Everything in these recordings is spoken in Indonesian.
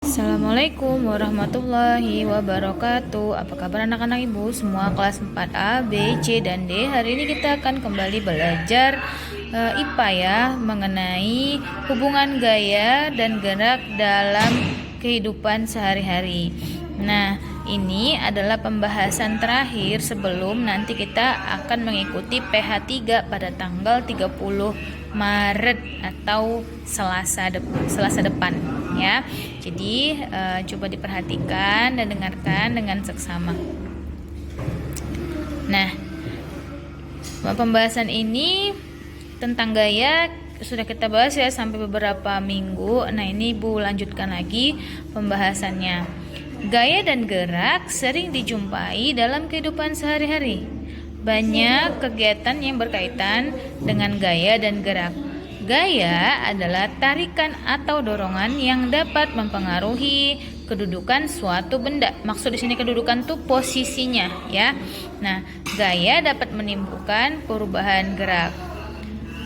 Assalamualaikum warahmatullahi wabarakatuh. Apa kabar anak-anak ibu semua kelas 4A, B, C, dan D? Hari ini kita akan kembali belajar IPA ya, mengenai hubungan gaya dan gerak dalam kehidupan sehari-hari. Nah, ini adalah pembahasan terakhir sebelum nanti kita akan mengikuti PH3 pada tanggal 30 Maret atau Selasa depan ya. Jadi coba diperhatikan dan dengarkan dengan seksama. Nah, pembahasan ini tentang gaya sudah kita bahas ya sampai beberapa minggu. Nah, ini Ibu lanjutkan lagi pembahasannya. Gaya dan gerak sering dijumpai dalam kehidupan sehari-hari. Banyak kegiatan yang berkaitan dengan gaya dan gerak. Gaya adalah tarikan atau dorongan yang dapat mempengaruhi kedudukan suatu benda. Maksud di sini kedudukan tuh posisinya ya. Nah, gaya dapat menimbulkan perubahan gerak.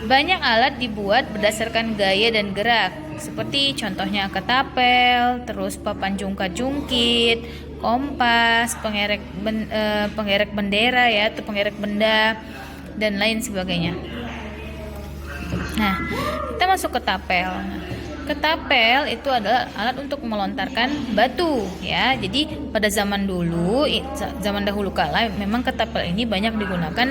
Banyak alat dibuat berdasarkan gaya dan gerak, seperti contohnya ketapel, terus papan jungkat-jungkit, kompas, pengerek bendera ya, atau pengerek benda, dan lain sebagainya. Nah, kita masuk ke ketapel. Ketapel itu adalah alat untuk melontarkan batu ya. Jadi pada zaman dahulu kala memang ketapel ini banyak digunakan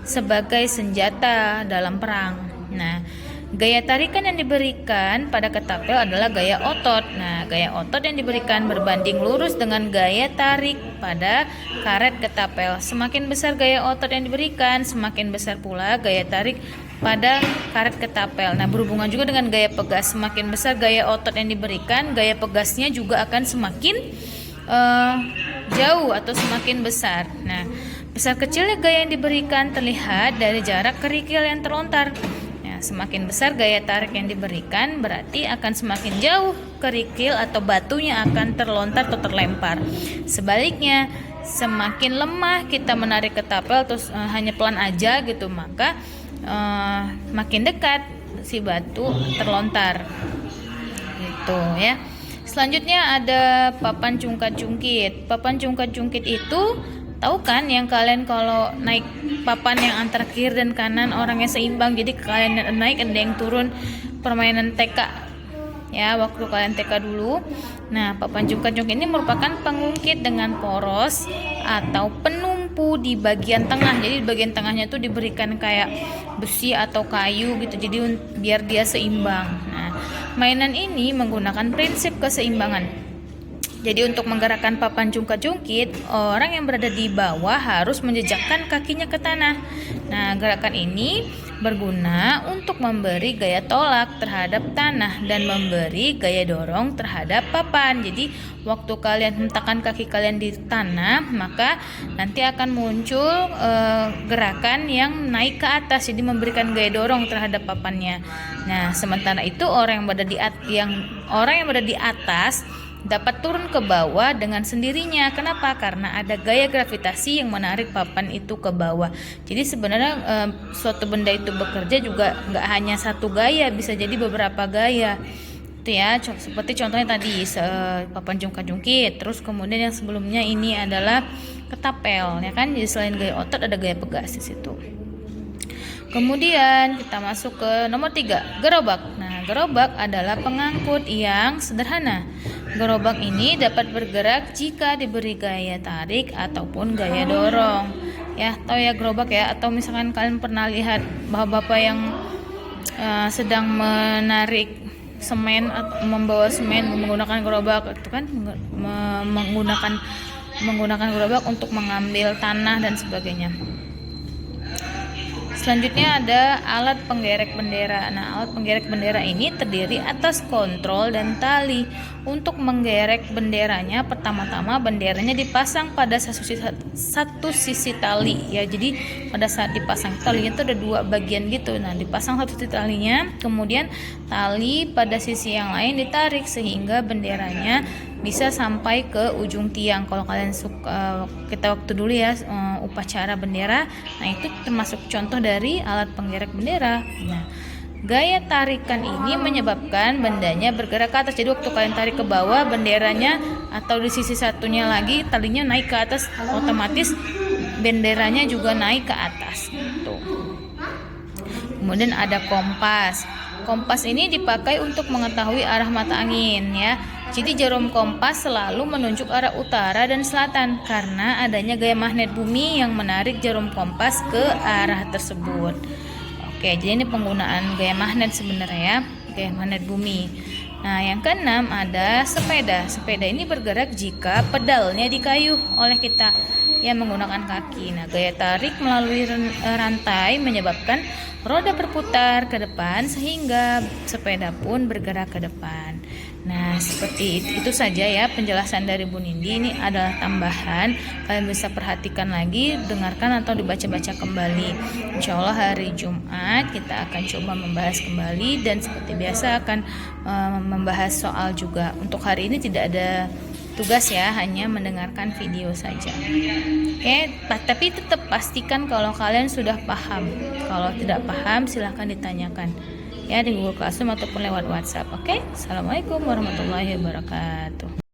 sebagai senjata dalam perang. Nah, gaya tarikan yang diberikan pada ketapel adalah gaya otot. Nah, gaya otot yang diberikan berbanding lurus dengan gaya tarik pada karet ketapel. Semakin besar gaya otot yang diberikan, semakin besar pula gaya tarik pada karet ketapel. Nah, berhubungan juga dengan gaya pegas. Semakin besar gaya otot yang diberikan, gaya pegasnya juga akan semakin jauh atau semakin besar. Nah, besar kecilnya gaya yang diberikan terlihat dari jarak kerikil yang terlontar. Nah, semakin besar gaya tarik yang diberikan, berarti akan semakin jauh kerikil atau batunya akan terlontar atau terlempar. Sebaliknya, semakin lemah kita menarik ketapel terus hanya pelan aja gitu, maka makin dekat si batu terlontar gitu ya. Selanjutnya ada papan jungkat-jungkit. Papan jungkat-jungkit itu tahu kan yang kalian kalau naik papan yang antara kiri dan kanan orangnya seimbang, jadi kalian naik ada yang turun, permainan TK ya waktu kalian TK dulu. Nah, papan jungkat-jungkit ini merupakan pengungkit dengan poros atau penumpu di bagian tengah. Jadi di bagian tengahnya tuh diberikan kayak besi atau kayu gitu, jadi biar dia seimbang. Nah, mainan ini menggunakan prinsip keseimbangan. Jadi untuk menggerakkan papan jungkat-jungkit, orang yang berada di bawah harus menjejakkan kakinya ke tanah. Nah, gerakan ini berguna untuk memberi gaya tolak terhadap tanah dan memberi gaya dorong terhadap papan. Jadi waktu kalian hentakkan kaki kalian di tanah, maka nanti akan muncul gerakan yang naik ke atas, jadi memberikan gaya dorong terhadap papannya. Nah, sementara itu orang yang berada di atas dapat turun ke bawah dengan sendirinya. Kenapa? Karena ada gaya gravitasi yang menarik papan itu ke bawah. Jadi sebenarnya suatu benda itu bekerja juga nggak hanya satu gaya, bisa jadi beberapa gaya. Itu ya, seperti contohnya tadi papan jungkat-jungkit. Terus kemudian yang sebelumnya ini adalah ketapel, ya kan? Jadi selain gaya otot ada gaya pegas di situ. Kemudian kita masuk ke nomor 3, gerobak. Nah, gerobak adalah pengangkut yang sederhana. Gerobak ini dapat bergerak jika diberi gaya tarik ataupun gaya dorong. Ya, tahu ya gerobak ya, atau misalkan kalian pernah lihat bapak-bapak yang sedang menarik semen atau membawa semen menggunakan gerobak, itu kan menggunakan gerobak untuk mengambil tanah dan sebagainya. Selanjutnya ada alat penggerek bendera. Nah, alat penggerek bendera ini terdiri atas kontrol dan tali. Untuk menggerek benderanya, pertama-tama benderanya dipasang pada satu sisi tali ya. Jadi pada saat dipasang talinya itu ada dua bagian gitu. Nah, dipasang satu sisi talinya, kemudian tali pada sisi yang lain ditarik sehingga benderanya bisa sampai ke ujung tiang. Kalau kalian suka, kita waktu dulu ya upacara bendera, nah itu termasuk contoh dari alat penggerak bendera. Nah, Gaya tarikan ini menyebabkan bendanya bergerak ke atas. Jadi waktu kalian tarik ke bawah, benderanya atau di sisi satunya lagi talinya naik ke atas, otomatis benderanya juga naik ke atas gitu. Kemudian ada kompas. Kompas ini dipakai untuk mengetahui arah mata angin ya. Jadi jarum kompas selalu menunjuk arah utara dan selatan karena adanya gaya magnet bumi yang menarik jarum kompas ke arah tersebut. Oke, jadi ini penggunaan gaya magnet sebenarnya ya, gaya magnet bumi. Nah, yang keenam ada sepeda. Sepeda ini bergerak jika pedalnya dikayuh oleh kita ya menggunakan kaki. Nah, gaya tarik melalui rantai menyebabkan roda berputar ke depan sehingga sepeda pun bergerak ke depan. Nah, seperti itu saja ya penjelasan dari Bu Nindi. Ini adalah tambahan. Kalian bisa perhatikan lagi, dengarkan atau dibaca-baca kembali. Insya Allah hari Jumat kita akan coba membahas kembali dan seperti biasa akan membahas soal juga. Untuk hari ini tidak ada tugas ya, hanya mendengarkan video saja. Oke, tapi tetap pastikan kalau kalian sudah paham. Kalau tidak paham silahkan ditanyakan ya di Google Classroom ataupun lewat WhatsApp. Oke, Assalamualaikum warahmatullahi wabarakatuh.